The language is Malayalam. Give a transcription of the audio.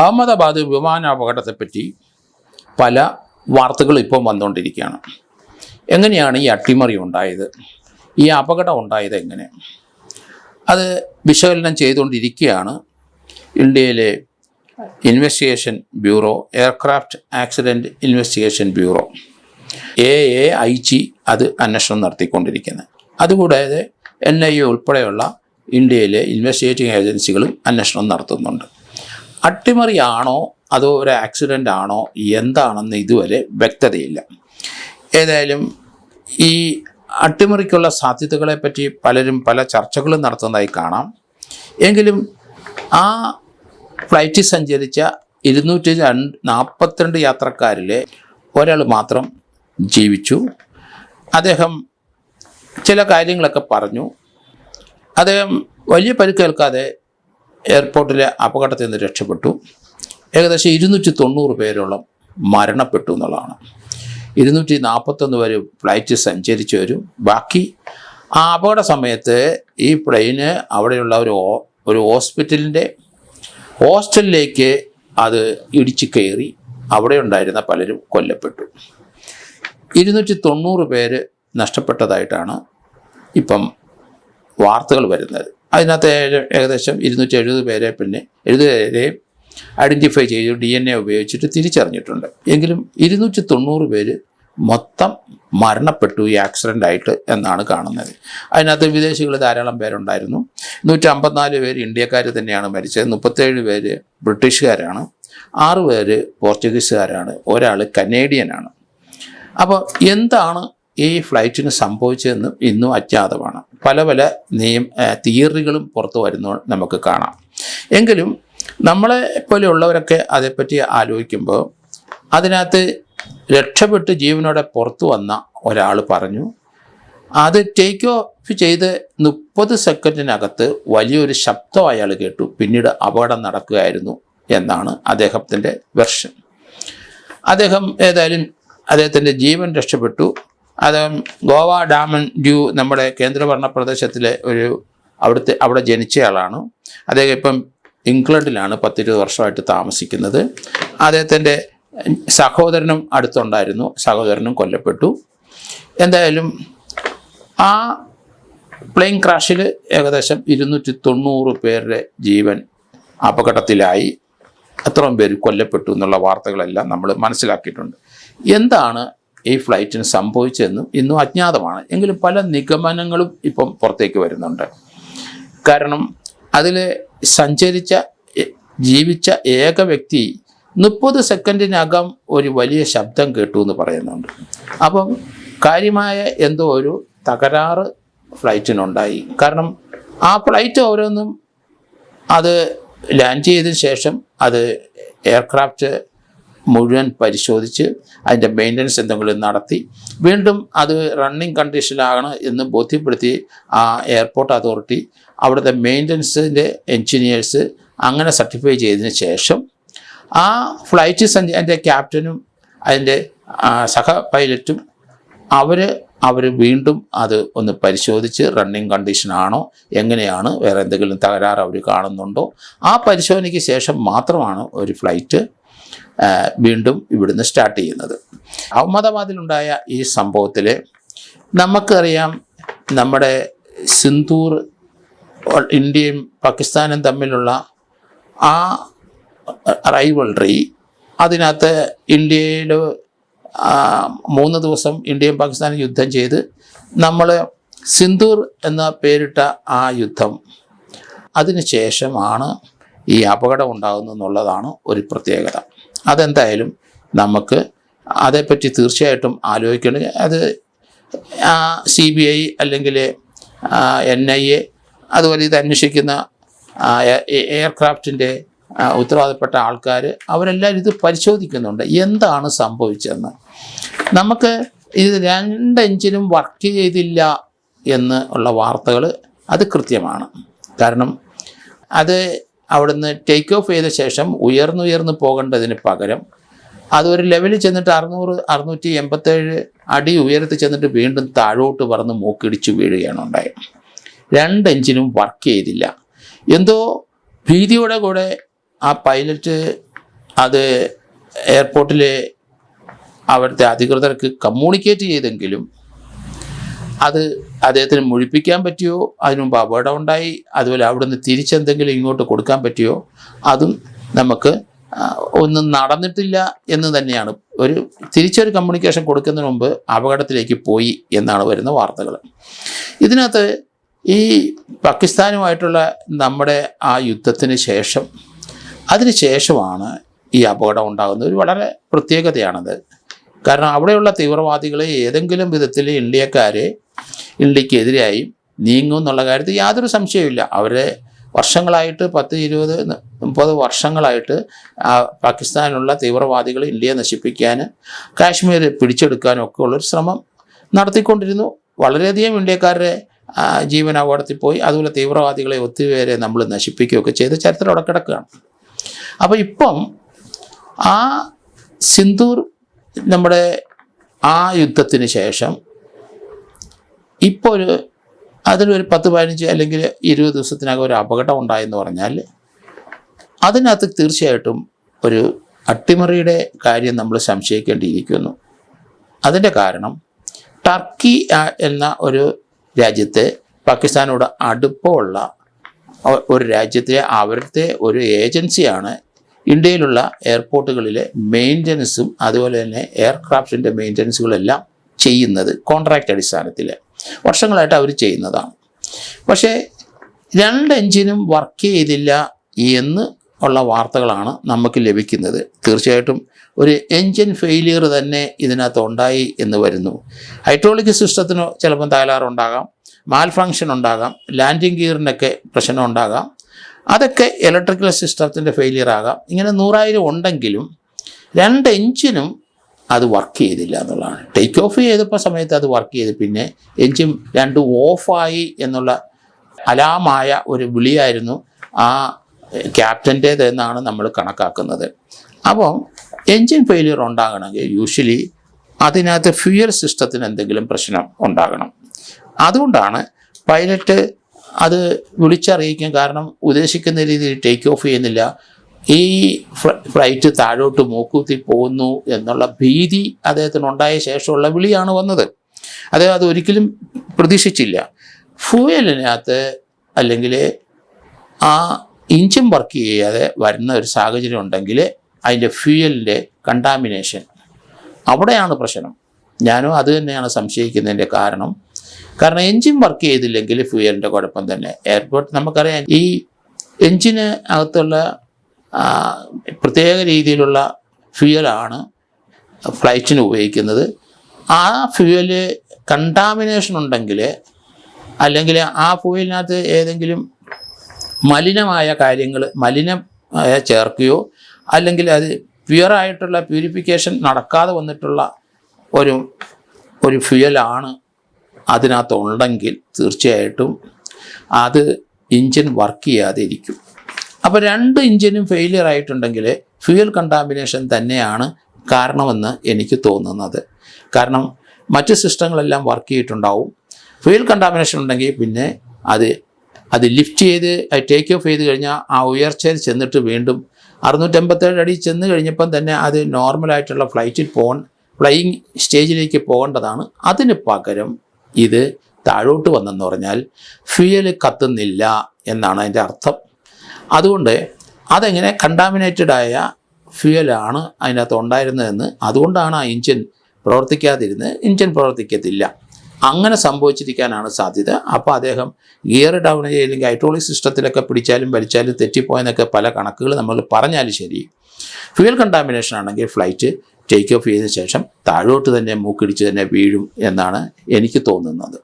അഹമ്മദാബാദ് വിമാനാപകടത്തെപ്പറ്റി പല വാർത്തകളും ഇപ്പം വന്നുകൊണ്ടിരിക്കുകയാണ്. എങ്ങനെയാണ് ഈ അട്ടിമറി ഉണ്ടായത്, ഈ അപകടം ഉണ്ടായത് എങ്ങനെ, അത് വിശകലനം ചെയ്തുകൊണ്ടിരിക്കുകയാണ് ഇന്ത്യയിലെ investigation bureau, aircraft accident investigation bureau AAIG അത് അന്വേഷണം നടത്തിക്കൊണ്ടിരിക്കുന്നത്. അതുകൂടാതെ NIA ഉൾപ്പെടെയുള്ള ഇന്ത്യയിലെ ഇൻവെസ്റ്റിഗേറ്റിംഗ് ഏജൻസികളും അന്വേഷണം നടത്തുന്നുണ്ട്. അട്ടിമറിയാണോ അതോ ഒരു ആക്സിഡൻ്റ് ആണോ എന്താണെന്ന് ഇതുവരെ വ്യക്തതയില്ല. ഏതായാലും ഈ അട്ടിമറിക്കുള്ള സാധ്യതകളെപ്പറ്റി പലരും പല ചർച്ചകളും നടത്തുന്നതായി കാണാം. എങ്കിലും ആ ഫ്ലൈറ്റിൽ സഞ്ചരിച്ച 242 യാത്രക്കാരിലെ ഒരാൾ മാത്രം ജീവിച്ചു. അദ്ദേഹം ചില കാര്യങ്ങളൊക്കെ പറഞ്ഞു. അദ്ദേഹം വലിയ പരിക്കേൽക്കാതെ എയർപോർട്ടിലെ അപകടത്തിൽ നിന്ന് രക്ഷപ്പെട്ടു. ഏകദേശം 290 പേരോളം മരണപ്പെട്ടു എന്നുള്ളതാണ്. 241 പേര് ഫ്ലൈറ്റിൽ സഞ്ചരിച്ചവരും. ബാക്കി ആ അപകട സമയത്ത് ഈ പ്ലെയിന് അവിടെയുള്ള ഒരു ഹോസ്റ്റലിലേക്ക് അത് ഇടിച്ചു കയറി അവിടെ ഉണ്ടായിരുന്ന പലരും കൊല്ലപ്പെട്ടു. 290 പേര് നഷ്ടപ്പെട്ടതായിട്ടാണ് ഇപ്പം വാർത്തകൾ വരുന്നത്. അതിനകത്ത് ഏകദേശം 270 പേരെ 70 പേരെ ഐഡൻറ്റിഫൈ ചെയ്തു DNA ഉപയോഗിച്ചിട്ട് തിരിച്ചറിഞ്ഞിട്ടുണ്ട്. എങ്കിലും 290 പേര് മൊത്തം മരണപ്പെട്ടു ഈ ആക്സിഡൻ്റ് ആയിട്ട് എന്നാണ് കാണുന്നത്. അതിനകത്ത് വിദേശികൾ ധാരാളം പേരുണ്ടായിരുന്നു. 154 പേര് ഇന്ത്യക്കാർ തന്നെയാണ് മരിച്ചത്. 37 പേര് ബ്രിട്ടീഷുകാരാണ്, 6 പേര് പോർച്ചുഗീസുകാരാണ്, ഒരാൾ കനേഡിയനാണ്. അപ്പോൾ എന്താണ് ഈ ഫ്ലൈറ്റിന് സംഭവിച്ചതെന്ന് ഇന്നും അജ്ഞാതമാണ്. പല തിയറികളും പുറത്തു വരുന്ന നമുക്ക് കാണാം. എങ്കിലും നമ്മളെ പോലെയുള്ളവരൊക്കെ അതേപ്പറ്റി ആലോചിക്കുമ്പോൾ അതിനകത്ത് രക്ഷപ്പെട്ട് ജീവനോടെ പുറത്തു വന്ന ഒരാൾ പറഞ്ഞു, അത് ടേക്ക് ഓഫ് ചെയ്ത് 30 സെക്കൻഡിനകത്ത് വലിയൊരു ശബ്ദം അയാൾ കേട്ടു, പിന്നീട് അപകടം നടക്കുകയായിരുന്നു എന്നാണ് അദ്ദേഹത്തിൻ്റെ വെർഷൻ. അദ്ദേഹം ഏതായാലും അദ്ദേഹത്തിൻ്റെ ജീവൻ രക്ഷപ്പെട്ടു. അദ്ദേഹം ഗോവ ഡാമൻ ഡ്യൂ നമ്മുടെ കേന്ദ്രഭരണ പ്രദേശത്തിലെ അവിടെ ജനിച്ചയാളാണ്. അദ്ദേഹം ഇപ്പം ഇംഗ്ലണ്ടിലാണ് 10-20 വർഷമായിട്ട് താമസിക്കുന്നത്. അദ്ദേഹത്തിൻ്റെ സഹോദരനും അടുത്തുണ്ടായിരുന്നു, സഹോദരനും കൊല്ലപ്പെട്ടു. എന്തായാലും ആ പ്ലെയിൻ ക്രാഷിൽ ഏകദേശം 290 പേരുടെ ജീവൻ അപകടത്തിലായി, അത്രയും പേര് കൊല്ലപ്പെട്ടു എന്നുള്ള വാർത്തകളെല്ലാം നമ്മൾ മനസ്സിലാക്കിയിട്ടുണ്ട്. എന്താണ് ഈ ഫ്ലൈറ്റിന് സംഭവിച്ചതെന്നും ഇന്നും അജ്ഞാതമാണ്. എങ്കിലും പല നിഗമനങ്ങളും ഇപ്പം പുറത്തേക്ക് വരുന്നുണ്ട്. കാരണം അതിൽ ജീവിച്ച ഏക വ്യക്തി 30 സെക്കൻഡിനകം ഒരു വലിയ ശബ്ദം കേട്ടു എന്ന് പറയുന്നുണ്ട്. അപ്പം കാര്യമായ എന്തോ ഒരു തകരാറ് ഫ്ലൈറ്റിനുണ്ടായി. കാരണം ആ ഫ്ലൈറ്റ് ഓരോന്നും അത് ലാൻഡ് ചെയ്തതിന് ശേഷം അത് എയർക്രാഫ്റ്റ് മുഴുവൻ പരിശോധിച്ച് അതിൻ്റെ മെയിൻ്റനൻസ് എന്തെങ്കിലും നടത്തി വീണ്ടും അത് റണ്ണിങ് കണ്ടീഷനിലാണ് എന്ന് ബോധ്യപ്പെടുത്തി ആ എയർപോർട്ട് അതോറിറ്റി അവിടുത്തെ മെയിൻ്റനൻസിൻ്റെ എൻജിനീയേഴ്സ് അങ്ങനെ സർട്ടിഫൈ ചെയ്തതിന് ശേഷം ആ ഫ്ലൈറ്റ് അതിൻ്റെ ക്യാപ്റ്റനും അതിൻ്റെ സഹ പൈലറ്റും അവർ വീണ്ടും അത് ഒന്ന് പരിശോധിച്ച് റണ്ണിങ് കണ്ടീഷനാണോ, എങ്ങനെയാണ്, വേറെ എന്തെങ്കിലും തകരാറ് അവർ കാണുന്നുണ്ടോ, ആ പരിശോധനയ്ക്ക് ശേഷം മാത്രമാണ് ഒരു ഫ്ലൈറ്റ് വീണ്ടും ഇവിടുന്ന് സ്റ്റാർട്ട് ചെയ്യുന്നത്. അഹമ്മദാബാദിലുണ്ടായ ഈ സംഭവത്തിൽ നമുക്കറിയാം, നമ്മുടെ സിന്ധൂർ ഇന്ത്യയും പാകിസ്ഥാനും തമ്മിലുള്ള ആ റൈവൽറി, അതിനകത്ത് ഇന്ത്യയിൽ 3 ദിവസം ഇന്ത്യയും പാകിസ്ഥാനും യുദ്ധം ചെയ്ത് നമ്മൾ സിന്ധൂർ എന്ന പേരിട്ട ആ യുദ്ധം അതിന് ശേഷമാണ് ഈ അപകടം ഉണ്ടാകുന്നു എന്നുള്ളതാണ് ഒരു പ്രത്യേകത. അതെന്തായാലും നമുക്ക് അതേപ്പറ്റി തീർച്ചയായിട്ടും ആലോചിക്കണം. അത് CBI അല്ലെങ്കിൽ NIA അതുപോലെ ഇത് അന്വേഷിക്കുന്ന എയർക്രാഫ്റ്റിൻ്റെ ഉത്തരവാദപ്പെട്ട ആൾക്കാർ അവരെല്ലാവരും ഇത് പരിശോധിക്കുന്നുണ്ട് എന്താണ് സംഭവിച്ചതെന്ന്. നമുക്ക് ഇത് 2 എഞ്ചിനും വർക്ക് ചെയ്തില്ല എന്ന് ഉള്ള വാർത്തകൾ അത് കൃത്യമാണ്. കാരണം അത് അവിടുന്ന് ടേക്ക് ഓഫ് ചെയ്ത ശേഷം ഉയർന്നുയർന്ന് പോകേണ്ടതിന് പകരം അതൊരു ലെവലിൽ ചെന്നിട്ട് 687 അടി ഉയരത്തിൽ ചെന്നിട്ട് വീണ്ടും താഴോട്ട് പറന്ന് മൂക്കിടിച്ച് വീഴുകയാണ് ഉണ്ടായത്. 2 എഞ്ചിനും വർക്ക് ചെയ്തില്ല. എന്തോ ഭീതിയോടെ കൂടെ ആ പൈലറ്റ് അത് എയർപോർട്ടിലെ അവിടുത്തെ അധികൃതർക്ക് കമ്മ്യൂണിക്കേറ്റ് ചെയ്തെങ്കിലും അത് അദ്ദേഹത്തിന് മുഴിപ്പിക്കാൻ പറ്റിയോ, അതിനു മുമ്പ് അപകടം ഉണ്ടായി, അതുപോലെ അവിടുന്ന് തിരിച്ചെന്തെങ്കിലും ഇങ്ങോട്ട് കൊടുക്കാൻ പറ്റിയോ, അതും നമുക്ക് ഒന്നും നടന്നിട്ടില്ല എന്ന് തന്നെയാണ്. തിരിച്ചൊരു കമ്മ്യൂണിക്കേഷൻ കൊടുക്കുന്നതിന് മുമ്പ് അപകടത്തിലേക്ക് പോയി എന്നാണ് വരുന്ന വാർത്തകൾ. ഇതിനകത്ത് ഈ പാകിസ്ഥാനുമായിട്ടുള്ള നമ്മുടെ ആ യുദ്ധത്തിന് ശേഷം, അതിന് ശേഷമാണ് ഈ അപകടം ഉണ്ടാകുന്നത്. ഒരു വളരെ പ്രത്യേകതയാണത്. കാരണം അവിടെയുള്ള തീവ്രവാദികളെ ഏതെങ്കിലും വിധത്തിൽ ഇന്ത്യക്കെതിരായി നീങ്ങും എന്നുള്ള കാര്യത്തിൽ യാതൊരു സംശയവുമില്ല. അവരെ വർഷങ്ങളായിട്ട് 10, 20, 30 വർഷങ്ങളായിട്ട് പാകിസ്ഥാനിലുള്ള തീവ്രവാദികൾ ഇന്ത്യയെ നശിപ്പിക്കാൻ, കാശ്മീർ പിടിച്ചെടുക്കാനും ഒക്കെ ഉള്ളൊരു ശ്രമം നടത്തിക്കൊണ്ടിരുന്നു. വളരെയധികം ഇന്ത്യക്കാരുടെ ജീവൻ അപകടത്തിൽ പോയി. അതുപോലെ തീവ്രവാദികളെ ഒത്തിരി പേരെ നമ്മൾ നശിപ്പിക്കുകയൊക്കെ ചെയ്ത് ചരിത്രം അവിടെ കിടക്കുകയാണ്. അപ്പോൾ ഇപ്പം ആ സിന്ദൂർ നമ്മുടെ ആ യുദ്ധത്തിന് ശേഷം ഇപ്പോൾ അതിലൊരു 10, 15 അല്ലെങ്കിൽ 20 ദിവസത്തിനകം ഒരു അപകടം ഉണ്ടായെന്ന് പറഞ്ഞാൽ അതിനകത്ത് തീർച്ചയായിട്ടും ഒരു അട്ടിമറിയുടെ കാര്യം നമ്മൾ സംശയിക്കേണ്ടിയിരിക്കുന്നു. അതിൻ്റെ കാരണം ടർക്കി എന്ന ഒരു രാജ്യത്തെ, പാകിസ്ഥാനോട് അടുപ്പമുള്ള ഒരു രാജ്യത്തിലെ അവരുടെ ഒരു ഏജൻസിയാണ് ഇന്ത്യയിലുള്ള എയർപോർട്ടുകളിലെ മെയിൻ്റനൻസും അതുപോലെ തന്നെ എയർക്രാഫ്റ്റിൻ്റെ മെയിൻ്റനൻസുകളെല്ലാം ചെയ്യുന്നത് കോൺട്രാക്റ്റ് അടിസ്ഥാനത്തിൽ വർഷങ്ങളായിട്ട് അവർ ചെയ്യുന്നതാണ്. പക്ഷേ 2 എഞ്ചിനും വർക്ക് ചെയ്തില്ല എന്ന് ഉള്ള വാർത്തകളാണ് നമുക്ക് ലഭിക്കുന്നത്. തീർച്ചയായിട്ടും ഒരു എൻജിൻ ഫെയിലിയർ തന്നെ ഇതിനകത്ത് ഉണ്ടായി എന്ന് വരുന്നു. ഹൈഡ്രോളിക് സിസ്റ്റത്തിന് ചിലപ്പം തകരാറുണ്ടാകാം, മാൽ ഫങ്ഷൻ ഉണ്ടാകാം, ലാൻഡിംഗ് ഗിയറിനൊക്കെ പ്രശ്നം ഉണ്ടാകാം, അതൊക്കെ ഇലക്ട്രിക്കൽ സിസ്റ്റത്തിൻ്റെ ഫെയിലിയർ ആകാം. ഇങ്ങനെ 100,000 ഉണ്ടെങ്കിലും 2 എഞ്ചിനും അത് വർക്ക് ചെയ്തില്ല എന്നുള്ളതാണ്. ടേക്ക് ഓഫ് ചെയ്തപ്പോൾ സമയത്ത് അത് വർക്ക് ചെയ്ത്, പിന്നെ എഞ്ചിൻ 2 ഓഫായി എന്നുള്ള അലാമായ ഒരു വിളിയായിരുന്നു ആ ക്യാപ്റ്റൻ്റേതെന്നാണ് നമ്മൾ കണക്കാക്കുന്നത്. അപ്പോൾ എൻജിൻ ഫെയിലിയർ ഉണ്ടാകണമെങ്കിൽ യൂഷ്വലി അതിനകത്ത് ഫ്യൂയൽ സിസ്റ്റത്തിന് എന്തെങ്കിലും പ്രശ്നം ഉണ്ടാകണം. അതുകൊണ്ടാണ് പൈലറ്റ് അത് വിളിച്ചറിയിക്കും. കാരണം ഉദ്ദേശിക്കുന്ന രീതിയിൽ ടേക്ക് ഓഫ് ചെയ്യുന്നില്ല, ഈ ഫ്ലൈറ്റ് താഴോട്ട് മൂക്കുത്തി പോകുന്നു എന്നുള്ള ഭീതി അദ്ദേഹത്തിനുണ്ടായ ശേഷമുള്ള വിളിയാണ് വന്നത്. അദ്ദേഹം അത് ഒരിക്കലും പ്രതീക്ഷിച്ചില്ല. ഫ്യൂയലിനകത്ത് അല്ലെങ്കിൽ ആ എഞ്ചിൻ വർക്ക് ചെയ്യാതെ വരുന്ന ഒരു സാഹചര്യം ഉണ്ടെങ്കിൽ അതിൻ്റെ ഫ്യൂയലിൻ്റെ കണ്ടാമിനേഷൻ, അവിടെയാണ് പ്രശ്നം. ഞാനും അത് തന്നെയാണ് സംശയിക്കുന്നതിൻ്റെ കാരണം എൻജിൻ വർക്ക് ചെയ്തില്ലെങ്കിൽ ഫ്യൂയലിൻ്റെ കുഴപ്പം തന്നെ. എയർപോർട്ട് നമുക്കറിയാം, ഈ എൻജിന് അകത്തുള്ള പ്രത്യേക രീതിയിലുള്ള ഫ്യൂയലാണ് ഫ്ലൈറ്റിന് ഉപയോഗിക്കുന്നത്. ആ ഫ്യൂയല് കണ്ടാമിനേഷൻ ഉണ്ടെങ്കിൽ, അല്ലെങ്കിൽ ആ ഫ്യൂയലിനകത്ത് ഏതെങ്കിലും മലിനമായ കാര്യങ്ങൾ ചേർക്കുകയോ അല്ലെങ്കിൽ അത് പ്യുവറായിട്ടുള്ള പ്യൂരിഫിക്കേഷൻ നടക്കാതെ വന്നിട്ടുള്ള ഒരു ഫ്യൂയലാണ് അതിനകത്തുണ്ടെങ്കിൽ തീർച്ചയായിട്ടും അത് എഞ്ചിൻ വർക്ക് ചെയ്യാതെ ഇരിക്കും. അപ്പോൾ 2 എഞ്ചിനും ഫെയിലിയർ ആയിട്ടുണ്ടെങ്കിൽ ഫ്യൂയൽ കണ്ടാമിനേഷൻ തന്നെയാണ് കാരണമെന്ന് എനിക്ക് തോന്നുന്നത്. കാരണം മറ്റ് സിസ്റ്റങ്ങളെല്ലാം വർക്ക് ചെയ്തിട്ടുണ്ടാവും. ഫ്യൂയൽ കണ്ടാമിനേഷൻ ഉണ്ടെങ്കിൽ പിന്നെ അത് ലിഫ്റ്റ് ചെയ്ത് ടേക്ക് ഓഫ് ചെയ്ത് കഴിഞ്ഞാൽ ആ ഉയർച്ചയിൽ ചെന്നിട്ട് വീണ്ടും 657 അടി ചെന്ന് കഴിഞ്ഞപ്പം തന്നെ അത് നോർമലായിട്ടുള്ള ഫ്ലൈയിങ് സ്റ്റേജിലേക്ക് പോകേണ്ടതാണ്. അതിന് പകരം ഇത് താഴോട്ട് വന്നെന്ന് പറഞ്ഞാൽ ഫ്യൂയൽ കത്തുന്നില്ല എന്നാണ് അതിൻ്റെ അർത്ഥം. അതുകൊണ്ട് അതെങ്ങനെ കണ്ടാമിനേറ്റഡ് ആയ ഫ്യൂയലാണ് അതിനകത്ത് ഉണ്ടായിരുന്നതെന്ന്, അതുകൊണ്ടാണ് ആ എഞ്ചിൻ പ്രവർത്തിക്കാതിരുന്നത്. എഞ്ചിൻ പ്രവർത്തിക്കത്തില്ല, അങ്ങനെ സംഭവിച്ചിരിക്കാനാണ് സാധ്യത. അപ്പോൾ അദ്ദേഹം ഗിയർ ഡൗൺ ചെയ്യില്ലെങ്കിൽ ഹൈഡ്രോളിക് സിസ്റ്റത്തിലൊക്കെ പിടിച്ചാലും വലിച്ചാലും തെറ്റിപ്പോയെന്നൊക്കെ പല കണക്കുകൾ നമ്മൾ പറഞ്ഞാലും ശരി, ഫ്യൂയൽ കണ്ടാമിനേഷൻ ആണെങ്കിൽ ഫ്ലൈറ്റ് ടേക്ക് ഓഫ് ചെയ്ത ശേഷം താഴോട്ട് തന്നെ മൂക്കിടിച്ച് തന്നെ വീഴും എന്നാണ് എനിക്ക് തോന്നുന്നത്.